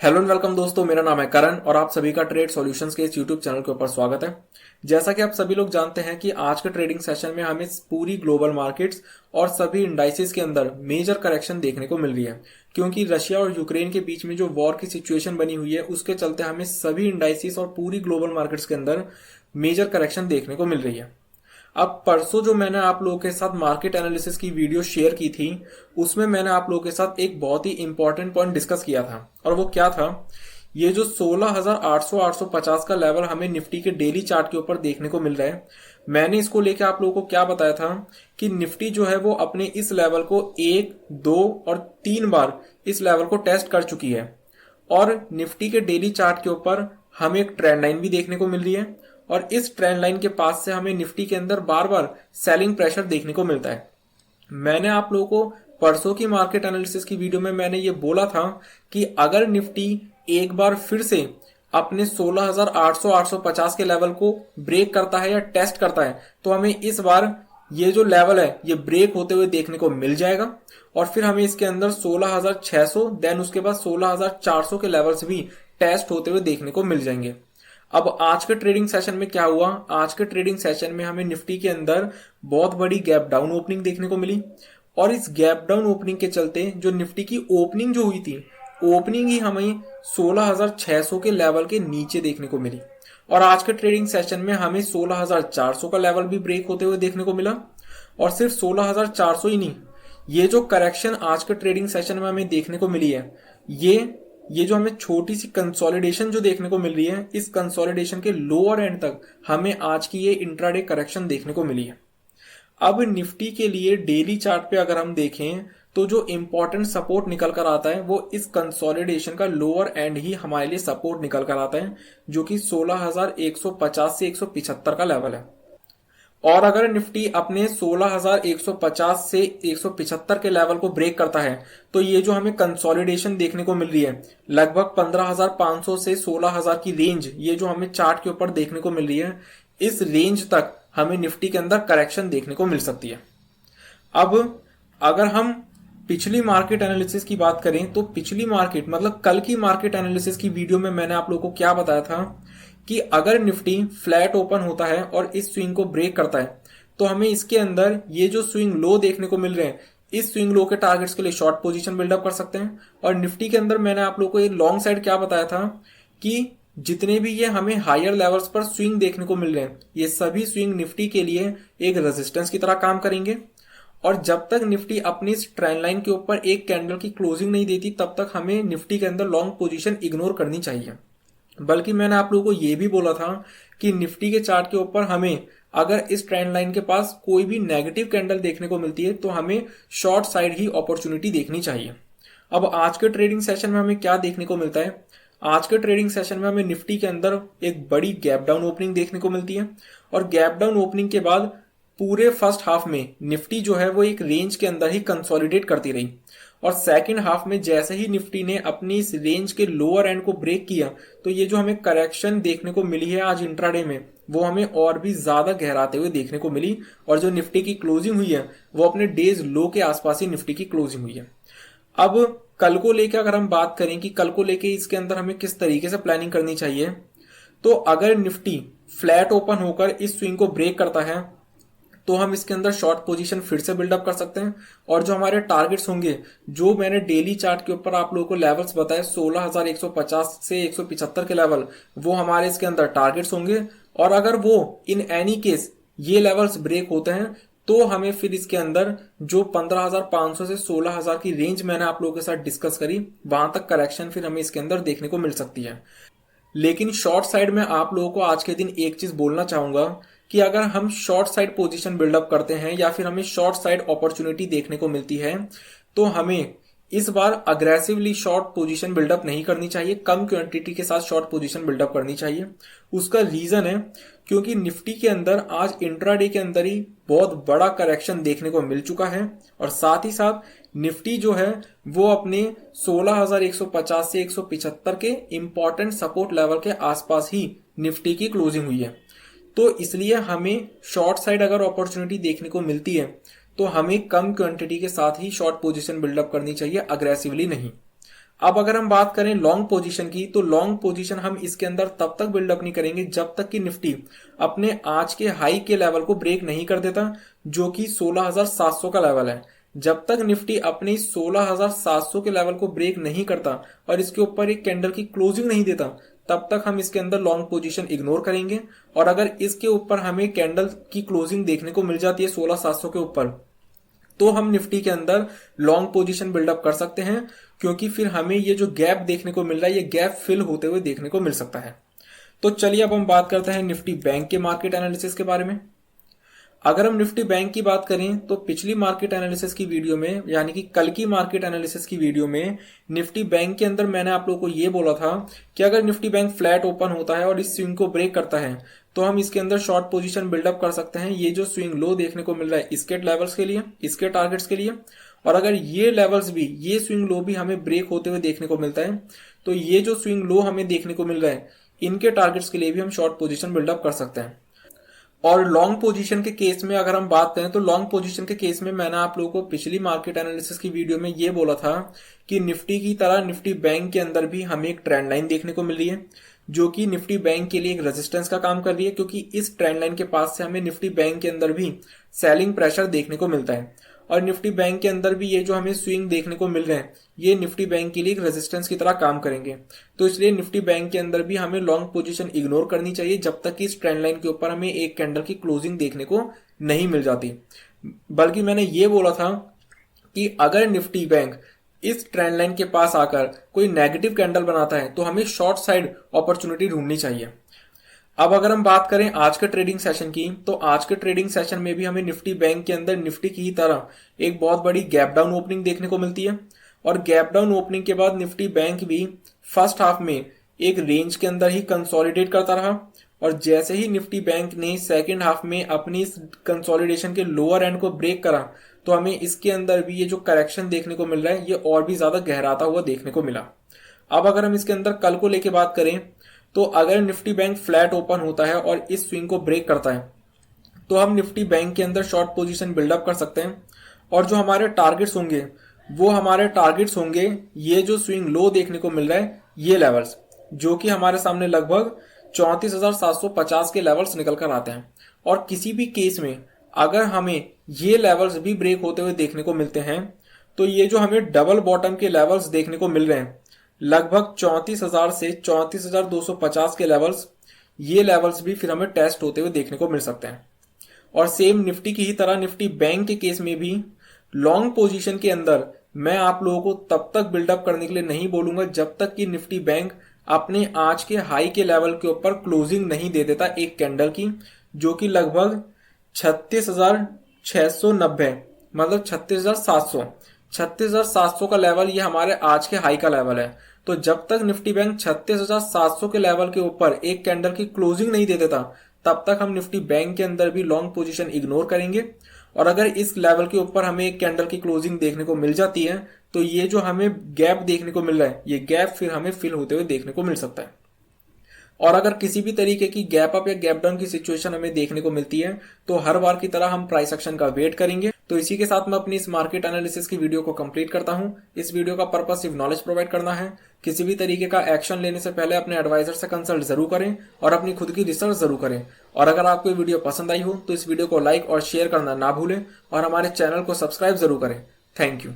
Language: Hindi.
हेलो एंड वेलकम दोस्तों, मेरा नाम है करण और आप सभी का ट्रेड सॉल्यूशंस के इस यूट्यूब चैनल के ऊपर स्वागत है। जैसा कि आप सभी लोग जानते हैं कि आज के ट्रेडिंग सेशन में हमें पूरी ग्लोबल मार्केट्स और सभी इंडाइसेस के अंदर मेजर करेक्शन देखने को मिल रही है, क्योंकि रशिया और यूक्रेन के बीच में जो वॉर की सिचुएशन बनी हुई है उसके चलते हमें सभी इंडाइसेस और पूरी ग्लोबल मार्केट्स के अंदर मेजर करेक्शन देखने को मिल रही है। अब परसों जो मैंने आप लोगों के साथ मार्केट एनालिसिस की वीडियो शेयर की थी, उसमें मैंने आप लोगों के साथ एक बहुत ही इंपॉर्टेंट पॉइंट डिस्कस किया था। और वो क्या था? ये जो 16,800 850 का लेवल हमें निफ्टी के डेली चार्ट के ऊपर देखने को मिल रहा है, मैंने इसको लेके आप लोगों को क्या बताया था कि निफ्टी जो है वो अपने इस लेवल को 1, 2 और 3 बार इस लेवल को टेस्ट कर चुकी है। और निफ्टी के डेली चार्ट के ऊपर हमें एक ट्रेंड लाइन भी देखने को मिल रही है, और इस ट्रेंड लाइन के पास से हमें निफ्टी के अंदर बार बार सेलिंग प्रेशर देखने को मिलता है। मैंने आप लोगों को परसों की मार्केट एनालिसिस की वीडियो में मैंने ये बोला था कि अगर निफ्टी एक बार फिर से अपने 16,800 850 के लेवल को ब्रेक करता है या टेस्ट करता है, तो हमें इस बार ये जो लेवल है ये ब्रेक होते हुए देखने को मिल जाएगा। और फिर हमें इसके अंदर 16,600 देन उसके बाद 16,400 के लेवल्स भी टेस्ट होते हुए देखने को मिल जाएंगे। अब आज के ट्रेडिंग सेशन में क्या हुआ? आज के ट्रेडिंग सेशन में हमें निफ्टी के अंदर बहुत बड़ी गैप डाउन ओपनिंग देखने को मिली, और इस गैप डाउन ओपनिंग के चलते जो निफ्टी की ओपनिंग जो हुई थी, ओपनिंग ही हमें 16,600 के लेवल के नीचे देखने को मिली। और आज के ट्रेडिंग सेशन में हमें 16,400 का लेवल भी ब्रेक होते हुए देखने को मिला। और सिर्फ 16,400 ही नहीं, ये जो करेक्शन आज के ट्रेडिंग सेशन में हमें देखने को मिली है, ये जो हमें छोटी सी कंसोलिडेशन जो देखने को मिल रही है, इस कंसोलिडेशन के लोअर एंड तक हमें आज की ये इंट्राडे करेक्शन देखने को मिली है। अब निफ्टी के लिए डेली चार्ट पे अगर हम देखें तो जो इंपॉर्टेंट सपोर्ट निकल कर आता है वो इस कंसोलिडेशन का लोअर एंड ही हमारे लिए सपोर्ट निकल कर आता है, जो कि 16,150 से 175 का लेवल है। और अगर निफ्टी अपने 16,150 से 175 के लेवल को ब्रेक करता है, तो ये जो हमें कंसोलिडेशन देखने को मिल रही है, लगभग 15,500 से 16,000 की रेंज, ये जो हमें चार्ट के ऊपर देखने को मिल रही है, इस रेंज तक हमें निफ्टी के अंदर करेक्शन देखने को मिल सकती है। अब अगर हम पिछली मार्केट एनालिसिस की बात करें, तो पिछली मार्केट मतलब कल की मार्केट एनालिसिस की वीडियो में मैंने आप लोगों को क्या बताया था कि अगर निफ्टी फ्लैट ओपन होता है और इस स्विंग को ब्रेक करता है, तो हमें इसके अंदर ये जो स्विंग लो देखने को मिल रहे हैं, इस स्विंग लो के टारगेट्स के लिए शॉर्ट पोजीशन बिल्डअप कर सकते हैं। और निफ्टी के अंदर मैंने आप लोगों को ये लॉन्ग साइड क्या बताया था कि जितने भी ये हमें हायर लेवल्स पर स्विंग देखने को मिल रहे हैं, ये सभी स्विंग निफ्टी के लिए एक रेजिस्टेंस की तरह काम करेंगे। और जब तक निफ्टी अपनी इस ट्रेंड लाइन के ऊपर एक कैंडल की क्लोजिंग नहीं देती, तब तक हमें निफ्टी के अंदर लॉन्ग पोजीशन इग्नोर करनी चाहिए। बल्कि मैंने आप लोगों को यह भी बोला था कि निफ्टी के चार्ट के ऊपर हमें अगर इस ट्रेंड लाइन के पास कोई भी नेगेटिव कैंडल देखने को मिलती है, तो हमें शॉर्ट साइड ही अपॉर्चुनिटी देखनी चाहिए। अब आज के ट्रेडिंग सेशन में हमें क्या देखने को मिलता है? आज के ट्रेडिंग सेशन में हमें निफ्टी के अंदर एक बड़ी गैप डाउन ओपनिंग देखने को मिलती है, और गैप डाउन ओपनिंग के बाद पूरे फर्स्ट हाफ में निफ्टी जो है वो एक रेंज के अंदर ही कंसोलिडेट करती रही। और सेकंड हाफ में जैसे ही निफ्टी ने अपनी इस रेंज के लोअर एंड को ब्रेक किया, तो ये जो हमें करेक्शन देखने को मिली है आज इंट्राडे में, वो हमें और भी ज्यादा गहराते हुए देखने को मिली। और जो निफ्टी की क्लोजिंग हुई है वो अपने डेज लो के आसपास ही निफ्टी की क्लोजिंग हुई है। अब कल को लेकर अगर हम बात करें कि कल को लेकर इसके अंदर हमें किस तरीके से प्लानिंग करनी चाहिए, तो अगर निफ्टी फ्लैट ओपन होकर इस स्विंग को ब्रेक करता है, तो हम इसके अंदर शॉर्ट पोजीशन फिर से बिल्डअप कर सकते हैं। और जो हमारे टारगेट्स होंगे, जो मैंने डेली चार्ट के ऊपर आप लोगों को लेवल्स बताए 16,150 से 175 के लेवल, वो हमारे इसके अंदर टारगेट्स होंगे। और अगर वो इन एनी केस ये लेवल्स ब्रेक होते हैं, तो हमें फिर इसके अंदर जो 15,500 से 16,000 की रेंज मैंने आप लोगों के साथ डिस्कस करी, वहां तक करेक्शन फिर हमें इसके अंदर देखने को मिल सकती है। लेकिन शॉर्ट साइड में आप लोगों को आज के दिन एक चीज बोलना चाहूंगा कि अगर हम शॉर्ट साइड पोजीशन बिल्डअप करते हैं या फिर हमें शॉर्ट साइड अपॉर्चुनिटी देखने को मिलती है, तो हमें इस बार अग्रेसिवली शॉर्ट पोजीशन बिल्डअप नहीं करनी चाहिए, कम क्वांटिटी के साथ शॉर्ट पोजीशन बिल्डअप करनी चाहिए। उसका रीजन है क्योंकि निफ्टी के अंदर आज इंट्राडे के अंदर ही बहुत बड़ा करेक्शन देखने को मिल चुका है, और साथ ही साथ निफ्टी जो है वो अपने 16,150 से 175 के इंपॉर्टेंट सपोर्ट लेवल के आसपास ही निफ्टी की क्लोजिंग हुई है। तो इसलिए हमें शॉर्ट साइड अगर अपॉर्चुनिटी देखने को मिलती है, तो हमें कम क्वांटिटी के साथ ही शॉर्ट पोजीशन बिल्डअप करनी चाहिए, अग्रेसिवली नहीं। अब अगर हम बात करें लॉन्ग पोजीशन की, तो लॉन्ग पोजीशन हम इसके अंदर तब तक बिल्डअप नहीं करेंगे जब तक कि निफ्टी अपने आज के हाई के लेवल को ब्रेक नहीं कर देता, जो कि 16,700 का लेवल है। जब तक निफ्टी अपनी 16,700 के लेवल को ब्रेक नहीं करता और इसके ऊपर एक कैंडल की क्लोजिंग नहीं देता, तब तक हम इसके अंदर लॉन्ग पोजीशन इग्नोर करेंगे। और अगर इसके ऊपर हमें कैंडल की क्लोजिंग देखने को मिल जाती है 16,700 के ऊपर, तो हम निफ्टी के अंदर लॉन्ग पोजीशन बिल्डअप कर सकते हैं, क्योंकि फिर हमें ये जो गैप देखने को मिल रहा है ये गैप फिल होते हुए देखने को मिल सकता है। तो चलिए अब हम बात करते हैं निफ्टी बैंक के मार्केट एनालिसिस के बारे में। अगर हम निफ्टी बैंक की बात करें तो पिछली मार्केट एनालिसिस की वीडियो में, यानी कि कल की मार्केट एनालिसिस की वीडियो में, निफ्टी बैंक के अंदर मैंने आप लोगों को ये बोला था कि अगर निफ्टी बैंक फ्लैट ओपन होता है और इस स्विंग को ब्रेक करता है तो हम इसके अंदर शॉर्ट पोजीशन बिल्डअप कर सकते हैं। ये जो स्विंग लो देखने को मिल रहा है इसके लेवल्स के लिए, इसके टारगेट्स के लिए, और अगर ये लेवल्स भी, ये स्विंग लो भी हमें ब्रेक होते हुए देखने को मिलता है, तो ये जो स्विंग लो हमें देखने को मिल रहा है इनके टारगेट्स के लिए भी हम शॉर्ट पोजीशन बिल्डअप कर सकते हैं। और लॉन्ग पोजीशन के केस में अगर हम बात करें तो लॉन्ग पोजीशन के केस में मैंने आप लोगों को पिछली मार्केट एनालिसिस की वीडियो में ये बोला था कि निफ्टी की तरह निफ्टी बैंक के अंदर भी हमें एक ट्रेंड लाइन देखने को मिल रही है, जो कि निफ्टी बैंक के लिए एक रेजिस्टेंस का काम कर रही है, क्योंकि इस ट्रेंड लाइन के पास से हमें निफ्टी बैंक के अंदर भी सेलिंग प्रेशर देखने को मिलता है। और निफ्टी बैंक के अंदर भी ये जो हमें स्विंग देखने को मिल रहे हैं ये निफ्टी बैंक के लिए एक रेजिस्टेंस की तरह काम करेंगे। तो इसलिए निफ्टी बैंक के अंदर भी हमें लॉन्ग पोजीशन इग्नोर करनी चाहिए जब तक कि इस ट्रेंड लाइन के ऊपर हमें एक कैंडल की क्लोजिंग देखने को नहीं मिल जाती। बल्कि मैंने ये बोला था कि अगर निफ्टी बैंक इस ट्रेंड लाइन के पास आकर कोई नेगेटिव कैंडल बनाता है तो हमें शॉर्ट साइड अपॉर्चुनिटी ढूंढनी चाहिए। अब अगर हम बात करें आज के ट्रेडिंग सेशन की, तो आज के ट्रेडिंग सेशन में भी हमें निफ्टी बैंक के अंदर निफ्टी की ही तरह एक बहुत बड़ी गैप डाउन ओपनिंग देखने को मिलती है। और गैप डाउन ओपनिंग के बाद निफ्टी बैंक भी फर्स्ट हाफ में एक रेंज के अंदर ही कंसोलिडेट करता रहा, और जैसे ही निफ्टी बैंक ने सेकेंड हाफ में अपनी कंसोलिडेशन के लोअर एंड को ब्रेक करा, तो हमें इसके अंदर भी ये जो करेक्शन देखने को मिल रहा है ये और भी ज्यादा गहराता हुआ देखने को मिला। अब अगर हम इसके अंदर कल को लेके बात करें, तो अगर निफ्टी बैंक फ्लैट ओपन होता है और इस स्विंग को ब्रेक करता है तो हम निफ्टी बैंक के अंदर शॉर्ट पोजीशन बिल्डअप कर सकते हैं। और जो हमारे टारगेट्स होंगे वो हमारे टारगेट्स होंगे ये जो स्विंग लो देखने को मिल रहा है ये लेवल्स, जो कि हमारे सामने लगभग 34,750 के लेवल्स निकल कर आते हैं। और किसी भी केस में अगर हमें ये लेवल्स भी ब्रेक होते हुए देखने को मिलते हैं तो ये जो हमें डबल बॉटम के लेवल्स देखने को मिल रहे हैं लगभग 34,000 से 34,250 के लेवल्स, ये लेवल्स भी फिर हमें टेस्ट होते हुए देखने को मिल सकते हैं। और सेम निफ्टी की ही तरह निफ्टी बैंक के केस में भी लॉन्ग पोजीशन के अंदर मैं आप लोगों को तब तक बिल्डअप करने के लिए नहीं बोलूंगा जब तक कि निफ्टी बैंक अपने आज के हाई के लेवल के ऊपर क्लोजिंग नहीं दे देता एक कैंडल की, जो कि लगभग 36,690 मतलब 36,700 का लेवल ये हमारे आज के हाई का लेवल है। तो जब तक निफ्टी बैंक 36,700 के लेवल के ऊपर एक कैंडल की क्लोजिंग नहीं दे देता तब तक हम निफ्टी बैंक के अंदर भी लॉन्ग पोजीशन इग्नोर करेंगे। और अगर इस लेवल के ऊपर हमें एक कैंडल की क्लोजिंग देखने को मिल जाती है तो ये जो हमें गैप देखने को मिल रहा है ये गैप फिर हमें फिल होते हुए देखने को मिल सकता है। और अगर किसी भी तरीके की गैप अप या गैप डाउन की सिचुएशन हमें देखने को मिलती है तो हर बार की तरह हम प्राइस एक्शन का वेट करेंगे। तो इसी के साथ मैं अपनी इस मार्केट एनालिसिस की वीडियो को कंप्लीट करता हूं। इस वीडियो का पर्पस सिर्फ नॉलेज प्रोवाइड करना है। किसी भी तरीके का एक्शन लेने से पहले अपने एडवाइजर से कंसल्ट जरूर करें और अपनी खुद की रिसर्च जरूर करें। और अगर आपको वीडियो पसंद आई हो तो इस वीडियो को लाइक और शेयर करना ना भूलें और हमारे चैनल को सब्सक्राइब जरूर करें। Thank you.